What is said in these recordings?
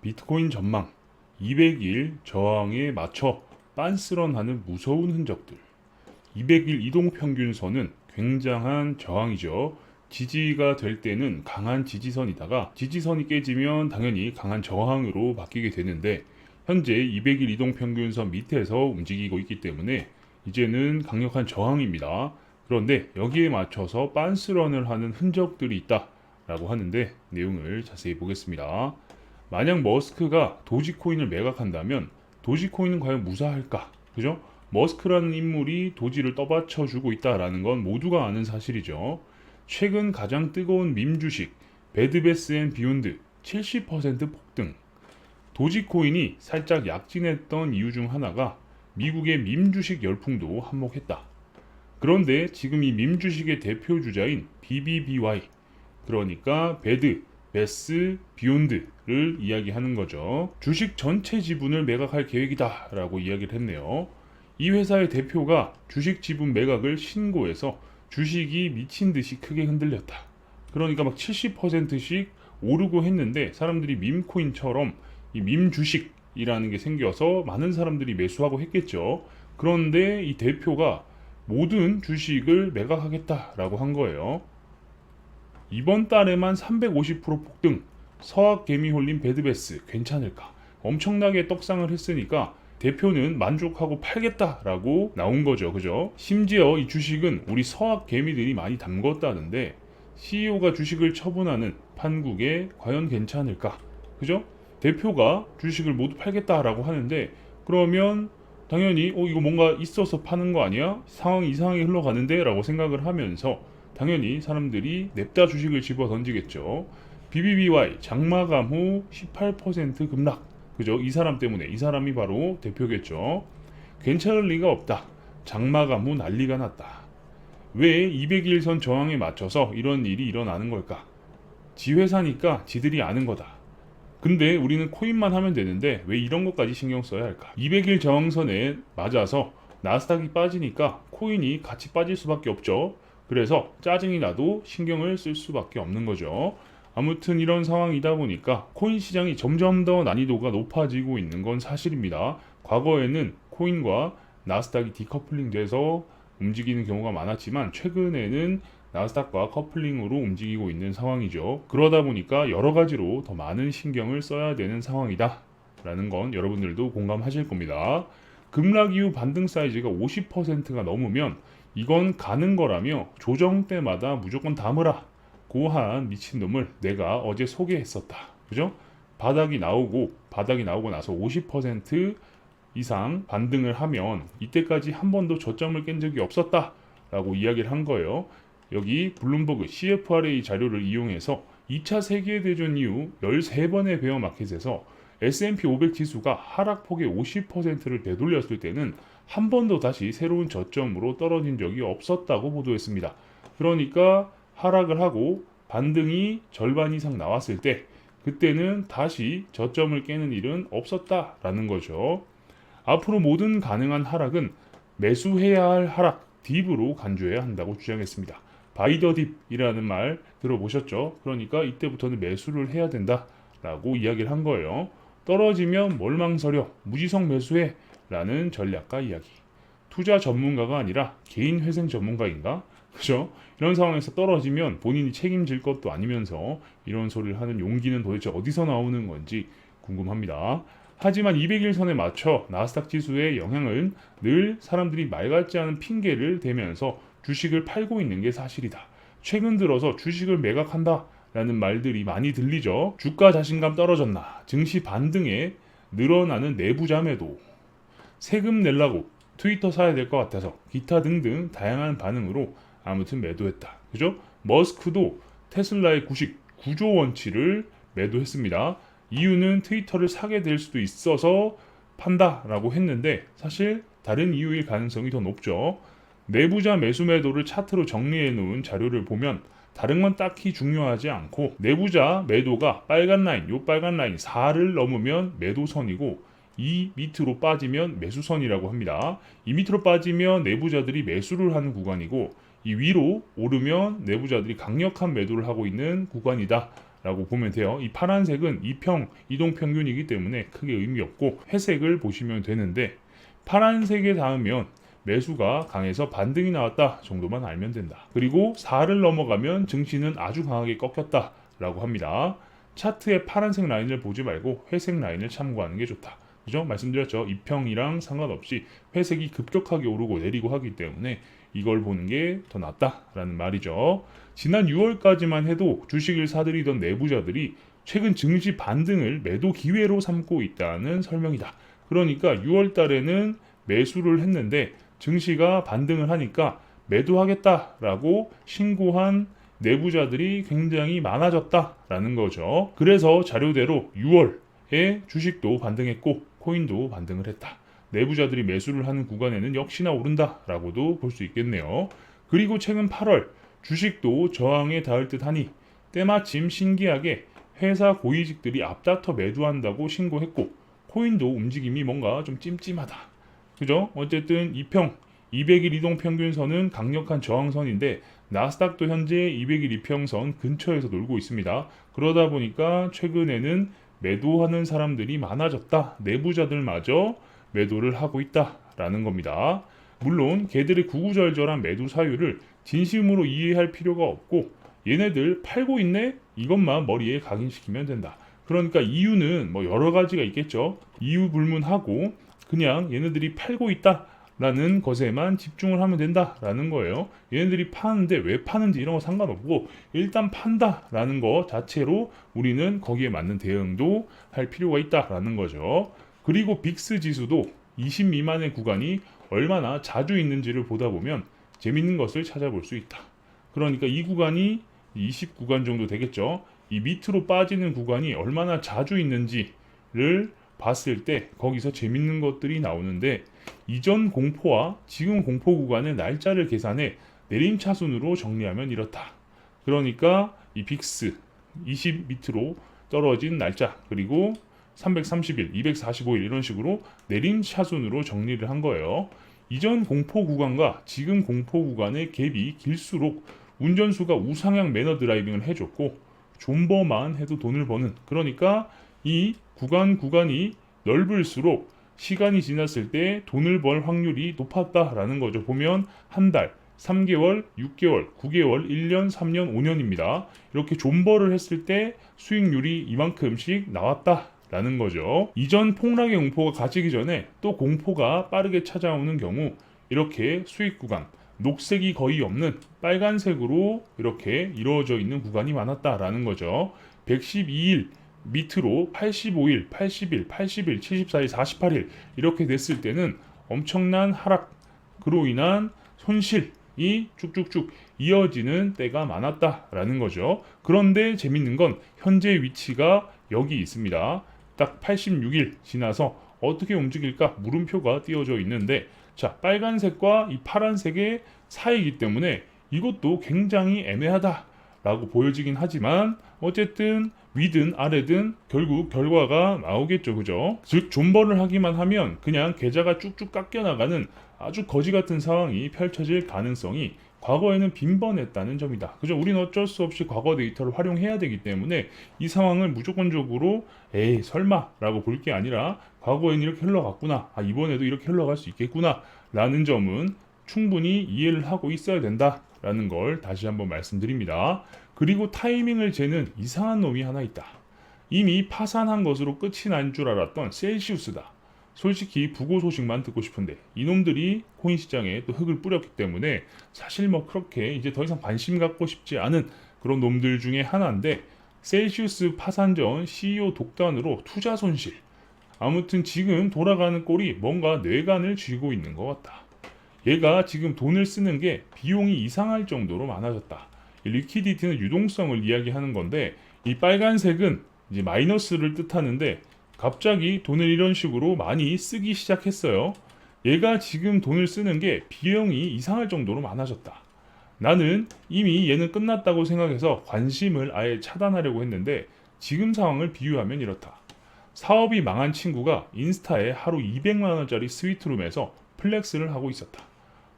비트코인 전망 200일 저항에 맞춰 빤스런하는 무서운 흔적들. 200일 이동평균선은 굉장한 저항이죠. 지지가 될 때는 강한 지지선이다가 지지선이 깨지면 당연히 강한 저항으로 바뀌게 되는데 현재 200일 이동평균선 밑에서 움직이고 있기 때문에 이제는 강력한 저항입니다. 그런데 여기에 맞춰서 빤스런을 하는 흔적들이 있다라고 하는데 내용을 자세히 보겠습니다. 만약 머스크가 도지코인을 매각한다면 도지코인은 과연 무사할까? 그죠? 머스크라는 인물이 도지를 떠받쳐주고 있다라는 건 모두가 아는 사실이죠. 최근 가장 뜨거운 밈 주식 배드베스 앤 비욘드 70% 폭등. 도지코인이 살짝 약진했던 이유 중 하나가 미국의 밈 주식 열풍도 한몫했다. 그런데 지금 이 밈 주식의 대표 주자인 BBBY, 그러니까 배드, 베스, 비욘드를 이야기하는 거죠. 주식 전체 지분을 매각할 계획이다 라고 이야기를 했네요. 이 회사의 대표가 주식 지분 매각을 신고해서 주식이 미친 듯이 크게 흔들렸다. 그러니까 막 70%씩 오르고 했는데 사람들이 밈코인처럼 이 밈 주식이라는 게 생겨서 많은 사람들이 매수하고 했겠죠. 그런데 이 대표가 모든 주식을 매각하겠다라고 한 거예요. 이번 달에만 350% 폭등. 서학 개미 홀린 배드베스 괜찮을까? 엄청나게 떡상을 했으니까 대표는 만족하고 팔겠다라고 나온 거죠. 그죠? 심지어 이 주식은 우리 서학 개미들이 많이 담궜다는데 CEO가 주식을 처분하는 판국에 과연 괜찮을까? 그죠? 대표가 주식을 모두 팔겠다라고 하는데 그러면 당연히 이거 뭔가 있어서 파는 거 아니야? 상황이 이상하게 흘러가는데? 라고 생각을 하면서 당연히 사람들이 냅다 주식을 집어 던지겠죠. BBBY 장마감 후 18% 급락. 그죠? 이 사람 때문에 이 사람이 바로 대표겠죠. 괜찮을 리가 없다. 장마감 후 난리가 났다. 왜 200일선 저항에 맞춰서 이런 일이 일어나는 걸까? 지 회사니까 지들이 아는 거다. 근데 우리는 코인만 하면 되는데 왜 이런 것까지 신경 써야 할까? 200일 저항선에 맞아서 나스닥이 빠지니까 코인이 같이 빠질 수밖에 없죠. 그래서 짜증이 나도 신경을 쓸 수밖에 없는 거죠. 아무튼 이런 상황이다 보니까 코인 시장이 점점 더 난이도가 높아지고 있는 건 사실입니다. 과거에는 코인과 나스닥이 디커플링 돼서 움직이는 경우가 많았지만 최근에는 나스닥과 커플링으로 움직이고 있는 상황이죠. 그러다 보니까 여러 가지로 더 많은 신경을 써야 되는 상황이다 라는 건 여러분들도 공감하실 겁니다. 급락 이후 반등 사이즈가 50%가 넘으면 이건 가는 거라며 조정 때마다 무조건 담으라. 고한 미친놈을 내가 어제 소개했었다. 그죠? 바닥이 나오고 나서 50% 이상 반등을 하면 이때까지 한 번도 저점을 깬 적이 없었다 라고 이야기를 한 거예요. 여기 블룸버그 CFRA 자료를 이용해서 2차 세계대전 이후 13번의 베어 마켓에서 S&P 500 지수가 하락폭의 50%를 되돌렸을 때는 한 번도 다시 새로운 저점으로 떨어진 적이 없었다고 보도했습니다. 그러니까 하락을 하고 반등이 절반 이상 나왔을 때 그때는 다시 저점을 깨는 일은 없었다라는 거죠. 앞으로 모든 가능한 하락은 매수해야 할 하락, 딥으로 간주해야 한다고 주장했습니다. 바이 더 딥이라는 말 들어보셨죠? 그러니까 이때부터는 매수를 해야 된다라고 이야기를 한 거예요. 떨어지면 뭘 망설여 무지성 매수해 라는 전략과 이야기. 투자 전문가가 아니라 개인 회생 전문가인가? 그죠? 이런 상황에서 떨어지면 본인이 책임질 것도 아니면서 이런 소리를 하는 용기는 도대체 어디서 나오는 건지 궁금합니다. 하지만 200일선에 맞춰 나스닥 지수의 영향은 늘 사람들이 말 같지 않은 핑계를 대면서 주식을 팔고 있는 게 사실이다. 최근 들어서 주식을 매각한다 라는 말들이 많이 들리죠. 주가 자신감 떨어졌나? 증시 반등에 늘어나는 내부자 매도. 세금 내려고 트위터 사야 될 것 같아서 기타 등등 다양한 반응으로 아무튼 매도했다. 그죠? 머스크도 테슬라의 구식 9조 원치를 매도했습니다. 이유는 트위터를 사게 될 수도 있어서 판다라고 했는데 사실 다른 이유일 가능성이 더 높죠. 내부자 매수 매도를 차트로 정리해 놓은 자료를 보면 다른 건 딱히 중요하지 않고 내부자 매도가 빨간 라인, 요 빨간 라인 4를 넘으면 매도선이고 이 밑으로 빠지면 매수선이라고 합니다. 이 밑으로 빠지면 내부자들이 매수를 하는 구간이고 이 위로 오르면 내부자들이 강력한 매도를 하고 있는 구간이다 라고 보면 돼요. 이 파란색은 이동평균이기 때문에 크게 의미 없고 회색을 보시면 되는데, 파란색에 닿으면 매수가 강해서 반등이 나왔다 정도만 알면 된다. 그리고 4를 넘어가면 증시는 아주 강하게 꺾였다 라고 합니다. 차트의 파란색 라인을 보지 말고 회색 라인을 참고하는 게 좋다. 그죠? 말씀드렸죠. 이평이랑 상관없이 회색이 급격하게 오르고 내리고 하기 때문에 이걸 보는 게 더 낫다라는 말이죠. 지난 6월까지만 해도 주식을 사들이던 내부자들이 최근 증시 반등을 매도 기회로 삼고 있다는 설명이다. 그러니까 6월 달에는 매수를 했는데 증시가 반등을 하니까 매도하겠다라고 신고한 내부자들이 굉장히 많아졌다라는 거죠. 그래서 자료대로 6월에 주식도 반등했고 코인도 반등을 했다. 내부자들이 매수를 하는 구간에는 역시나 오른다라고도 볼 수 있겠네요. 그리고 최근 8월 주식도 저항에 닿을 듯하니 때마침 신기하게 회사 고위직들이 앞다퉈 매도한다고 신고했고 코인도 움직임이 뭔가 좀 찜찜하다. 그죠? 어쨌든 200일 이동평균선은 강력한 저항선인데 나스닥도 현재 200일 이평선 근처에서 놀고 있습니다. 그러다 보니까 최근에는 매도하는 사람들이 많아졌다. 내부자들마저 매도를 하고 있다라는 겁니다. 물론 걔들의 구구절절한 매도 사유를 진심으로 이해할 필요가 없고 얘네들 팔고 있네? 이것만 머리에 각인시키면 된다. 그러니까 이유는 뭐 여러 가지가 있겠죠. 이유 불문하고 그냥 얘네들이 팔고 있다 라는 것에만 집중을 하면 된다라는 거예요. 얘네들이 파는데 왜 파는지 이런 거 상관없고 일단 판다라는 거 자체로 우리는 거기에 맞는 대응도 할 필요가 있다라는 거죠. 그리고 빅스 지수도 20 미만의 구간이 얼마나 자주 있는지를 보다 보면 재밌는 것을 찾아볼 수 있다. 그러니까 이 구간이 20 구간 정도 되겠죠. 이 밑으로 빠지는 구간이 얼마나 자주 있는지를 봤을 때 거기서 재밌는 것들이 나오는데, 이전 공포와 지금 공포 구간의 날짜를 계산해 내림차순으로 정리하면 이렇다. 그러니까 이 빅스 20 밑으로 떨어진 날짜, 그리고 330일, 245일 이런 식으로 내림차순으로 정리를 한 거예요. 이전 공포 구간과 지금 공포 구간의 갭이 길수록 운전수가 우상향 매너 드라이빙을 해줬고 존버만 해도 돈을 버는, 그러니까 이 구간이 넓을수록 시간이 지났을 때 돈을 벌 확률이 높았다라는 거죠. 보면 한 달, 3개월, 6개월, 9개월, 1년, 3년, 5년입니다. 이렇게 존버를 했을 때 수익률이 이만큼씩 나왔다라는 거죠. 이전 폭락의 공포가 가지기 전에 또 공포가 빠르게 찾아오는 경우 이렇게 수익 구간, 녹색이 거의 없는 빨간색으로 이렇게 이루어져 있는 구간이 많았다라는 거죠. 112일 밑으로 85일, 80일, 80일, 74일, 48일 이렇게 됐을 때는 엄청난 하락으로 인한 손실이 쭉쭉쭉 이어지는 때가 많았다라는 거죠. 그런데 재밌는 건 현재 위치가 여기 있습니다. 딱 86일 지나서 어떻게 움직일까 물음표가 띄어져 있는데, 자, 빨간색과 이 파란색의 사이이기 때문에 이것도 굉장히 애매하다라고 보여지긴 하지만 어쨌든 위든 아래든 결국 결과가 나오겠죠. 그죠? 즉 존버를 하기만 하면 그냥 계좌가 쭉쭉 깎여 나가는 아주 거지 같은 상황이 펼쳐질 가능성이 과거에는 빈번했다는 점이다. 그죠? 우리는 어쩔 수 없이 과거 데이터를 활용해야 되기 때문에 이 상황을 무조건적으로 에이 설마 라고 볼 게 아니라 과거에는 이렇게 흘러갔구나, 이번에도 이렇게 흘러갈 수 있겠구나 라는 점은 충분히 이해를 하고 있어야 된다라는 걸 다시 한번 말씀드립니다. 그리고 타이밍을 재는 이상한 놈이 하나 있다. 이미 파산한 것으로 끝이 난 줄 알았던 셀시우스다. 솔직히 부고 소식만 듣고 싶은데 이놈들이 코인 시장에 또 흙을 뿌렸기 때문에 사실 뭐 그렇게 이제 더 이상 관심 갖고 싶지 않은 그런 놈들 중에 하나인데, 셀시우스 파산 전 CEO 독단으로 투자 손실. 아무튼 지금 돌아가는 꼴이 뭔가 뇌관을 쥐고 있는 것 같다. 얘가 지금 돈을 쓰는 게 비용이 이상할 정도로 많아졌다. 리퀴디티는 유동성을 이야기하는 건데 이 빨간색은 이제 마이너스를 뜻하는데 갑자기 돈을 이런 식으로 많이 쓰기 시작했어요. 얘가 지금 돈을 쓰는 게 비용이 이상할 정도로 많아졌다. 나는 이미 얘는 끝났다고 생각해서 관심을 아예 차단하려고 했는데 지금 상황을 비유하면 이렇다. 사업이 망한 친구가 인스타에 하루 200만 원짜리 스위트룸에서 플렉스를 하고 있었다.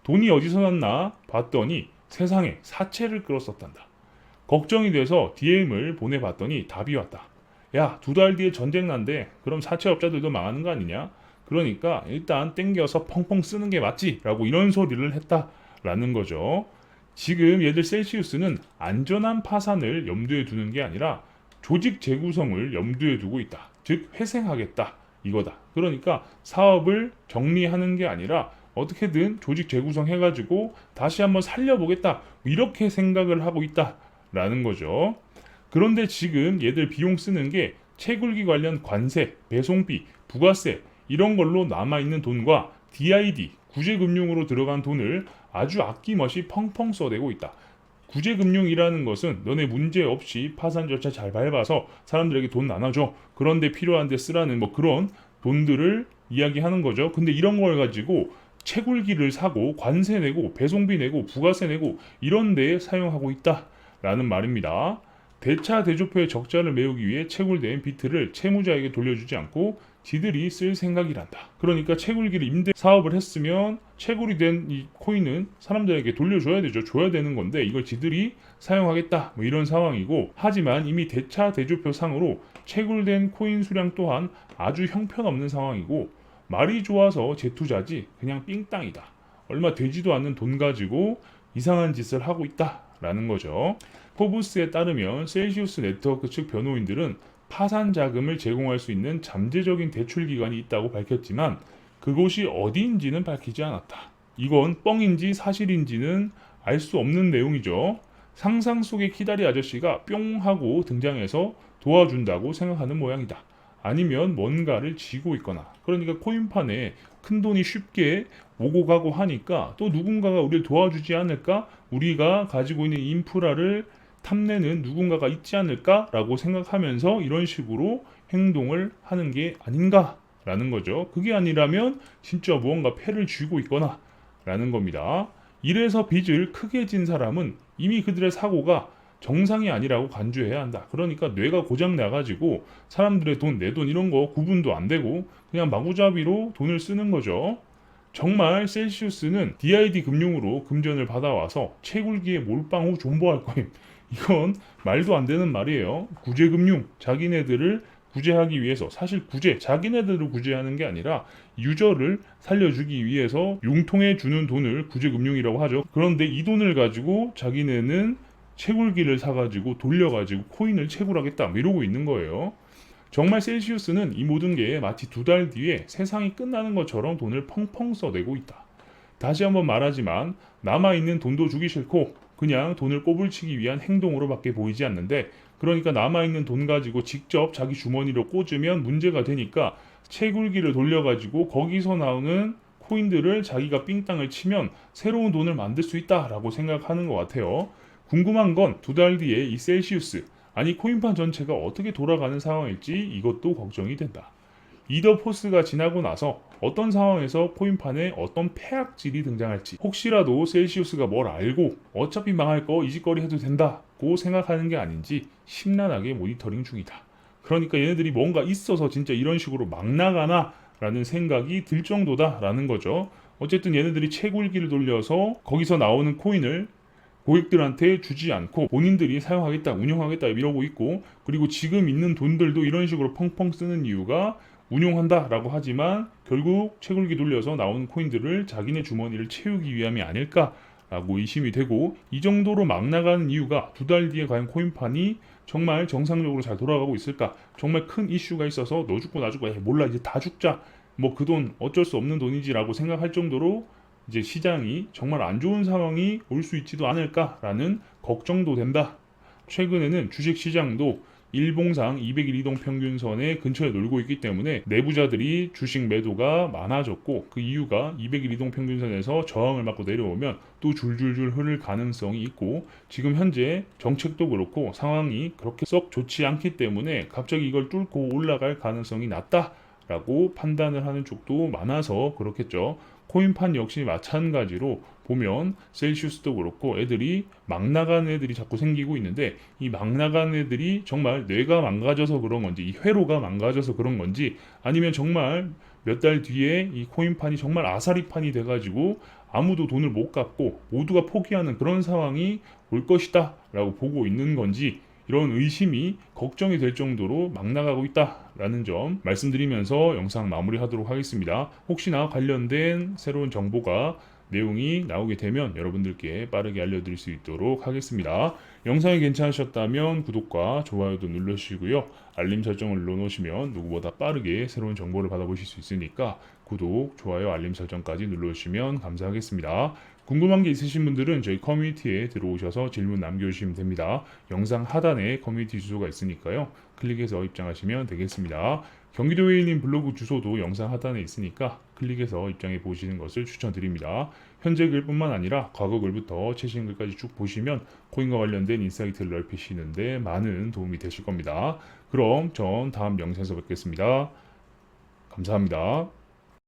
돈이 어디서 났나 봤더니 세상에 사채를 끌었었단다. 걱정이 돼서 DM을 보내봤더니 답이 왔다. 야, 2달 뒤에 전쟁 난대. 그럼 사채업자들도 망하는 거 아니냐? 그러니까 일단 땡겨서 펑펑 쓰는 게 맞지? 라고 이런 소리를 했다라는 거죠. 지금 얘들 셀시우스는 안전한 파산을 염두에 두는 게 아니라 조직 재구성을 염두에 두고 있다. 즉 회생하겠다. 이거다. 그러니까 사업을 정리하는 게 아니라 어떻게든 조직 재구성 해가지고 다시 한번 살려보겠다. 이렇게 생각을 하고 있다라는 거죠. 그런데 지금 얘들 비용 쓰는 게 채굴기 관련 관세, 배송비, 부가세 이런 걸로 남아있는 돈과 DID, 구제금융으로 들어간 돈을 아주 아낌없이 펑펑 써대고 있다. 구제금융이라는 것은 너네 문제 없이 파산 절차 잘 밟아서 사람들에게 돈 나눠줘. 그런데 필요한 데 쓰라는 뭐 그런 돈들을 이야기하는 거죠. 근데 이런 걸 가지고 채굴기를 사고 관세 내고 배송비 내고 부가세 내고 이런 데에 사용하고 있다라는 말입니다. 대차 대조표의 적자를 메우기 위해 채굴된 비트를 채무자에게 돌려주지 않고 지들이 쓸 생각이란다. 그러니까 채굴기를 임대 사업을 했으면 채굴이 된 이 코인은 사람들에게 돌려줘야 되죠. 줘야 되는 건데 이걸 지들이 사용하겠다. 뭐 이런 상황이고 하지만 이미 대차 대조표 상으로 채굴된 코인 수량 또한 아주 형편없는 상황이고 말이 좋아서 재투자지 그냥 삥땅이다. 얼마 되지도 않는 돈 가지고 이상한 짓을 하고 있다라는 거죠. 포브스에 따르면 셀시우스 네트워크 측 변호인들은 파산 자금을 제공할 수 있는 잠재적인 대출 기관이 있다고 밝혔지만 그곳이 어디인지는 밝히지 않았다. 이건 뻥인지 사실인지는 알 수 없는 내용이죠. 상상 속의 키다리 아저씨가 뿅 하고 등장해서 도와준다고 생각하는 모양이다. 아니면 뭔가를 쥐고 있거나 그러니까 코인판에 큰 돈이 쉽게 오고 가고 하니까 또 누군가가 우리를 도와주지 않을까? 우리가 가지고 있는 인프라를 탐내는 누군가가 있지 않을까라고 생각하면서 이런 식으로 행동을 하는 게 아닌가라는 거죠. 그게 아니라면 진짜 무언가 패를 쥐고 있거나 라는 겁니다. 이래서 빚을 크게 진 사람은 이미 그들의 사고가 정상이 아니라고 간주해야 한다. 그러니까 뇌가 고장 나가지고 사람들의 돈, 내 돈 이런 거 구분도 안 되고 그냥 마구잡이로 돈을 쓰는 거죠. 정말 셀시우스는 DID 금융으로 금전을 받아와서 채굴기에 몰빵 후 존버할 거임. 이건 말도 안 되는 말이에요. 구제금융, 자기네들을 구제하기 위해서 사실 자기네들을 구제하는 게 아니라 유저를 살려주기 위해서 융통해 주는 돈을 구제금융이라고 하죠. 그런데 이 돈을 가지고 자기네는 채굴기를 사가지고 돌려가지고 코인을 채굴하겠다 이러고 있는 거예요. 정말 셀시우스는 이 모든 게 마치 2달 뒤에 세상이 끝나는 것처럼 돈을 펑펑 써대고 있다. 다시 한번 말하지만 남아있는 돈도 주기 싫고 그냥 돈을 꼬불치기 위한 행동으로밖에 보이지 않는데 그러니까 남아있는 돈 가지고 직접 자기 주머니로 꽂으면 문제가 되니까 채굴기를 돌려가지고 거기서 나오는 코인들을 자기가 삥땅을 치면 새로운 돈을 만들 수 있다라고 생각하는 것 같아요. 궁금한 건 2달 뒤에 이 셀시우스 아니 코인판 전체가 어떻게 돌아가는 상황일지 이것도 걱정이 된다. 이더포스가 지나고 나서 어떤 상황에서 코인판에 어떤 폐악질이 등장할지 혹시라도 셀시우스가 뭘 알고 어차피 망할 거 이짓거리 해도 된다고 생각하는 게 아닌지 심란하게 모니터링 중이다. 그러니까 얘네들이 뭔가 있어서 진짜 이런 식으로 막 나가나 라는 생각이 들 정도다라는 거죠. 어쨌든 얘네들이 채굴기를 돌려서 거기서 나오는 코인을 고객들한테 주지 않고 본인들이 사용하겠다, 운영하겠다 이러고 있고 그리고 지금 있는 돈들도 이런 식으로 펑펑 쓰는 이유가 운용한다라고 하지만 결국 채굴기 돌려서 나오는 코인들을 자기네 주머니를 채우기 위함이 아닐까라고 의심이 되고 이 정도로 막 나가는 이유가 2달 뒤에 과연 코인판이 정말 정상적으로 잘 돌아가고 있을까? 정말 큰 이슈가 있어서 너 죽고 나 죽고 몰라 이제 다 죽자 뭐 그 돈 어쩔 수 없는 돈이지라고 생각할 정도로 이제 시장이 정말 안 좋은 상황이 올 수 있지도 않을까라는 걱정도 된다. 최근에는 주식 시장도 일봉상 200일 이동 평균선의 근처에 놀고 있기 때문에 내부자들이 주식 매도가 많아졌고 그 이유가 200일 이동 평균선에서 저항을 맞고 내려오면 또 줄줄줄 흐를 가능성이 있고 지금 현재 정책도 그렇고 상황이 그렇게 썩 좋지 않기 때문에 갑자기 이걸 뚫고 올라갈 가능성이 낮다라고 판단을 하는 쪽도 많아서 그렇겠죠. 코인판 역시 마찬가지로 보면 셀시우스도 그렇고 애들이 막 나가는 애들이 자꾸 생기고 있는데 이 막 나가는 애들이 정말 뇌가 망가져서 그런 건지 이 회로가 망가져서 그런 건지 아니면 정말 몇 달 뒤에 이 코인판이 정말 아사리판이 돼가지고 아무도 돈을 못 갚고 모두가 포기하는 그런 상황이 올 것이다 라고 보고 있는 건지, 이런 의심이 걱정이 될 정도로 막 나가고 있다라는 점 말씀드리면서 영상 마무리하도록 하겠습니다. 혹시나 관련된 새로운 정보가 내용이 나오게 되면 여러분들께 빠르게 알려드릴 수 있도록 하겠습니다. 영상이 괜찮으셨다면 구독과 좋아요도 눌러주시고요. 알림 설정을 눌러놓으시면 누구보다 빠르게 새로운 정보를 받아보실 수 있으니까 구독, 좋아요, 알림 설정까지 눌러주시면 감사하겠습니다. 궁금한 게 있으신 분들은 저희 커뮤니티에 들어오셔서 질문 남겨주시면 됩니다. 영상 하단에 커뮤니티 주소가 있으니까요. 클릭해서 입장하시면 되겠습니다. 경기도 웨일님 블로그 주소도 영상 하단에 있으니까 클릭해서 입장해 보시는 것을 추천드립니다. 현재 글뿐만 아니라 과거 글부터 최신 글까지 쭉 보시면 코인과 관련된 인사이트를 넓히시는데 많은 도움이 되실 겁니다. 그럼 전 다음 영상에서 뵙겠습니다. 감사합니다.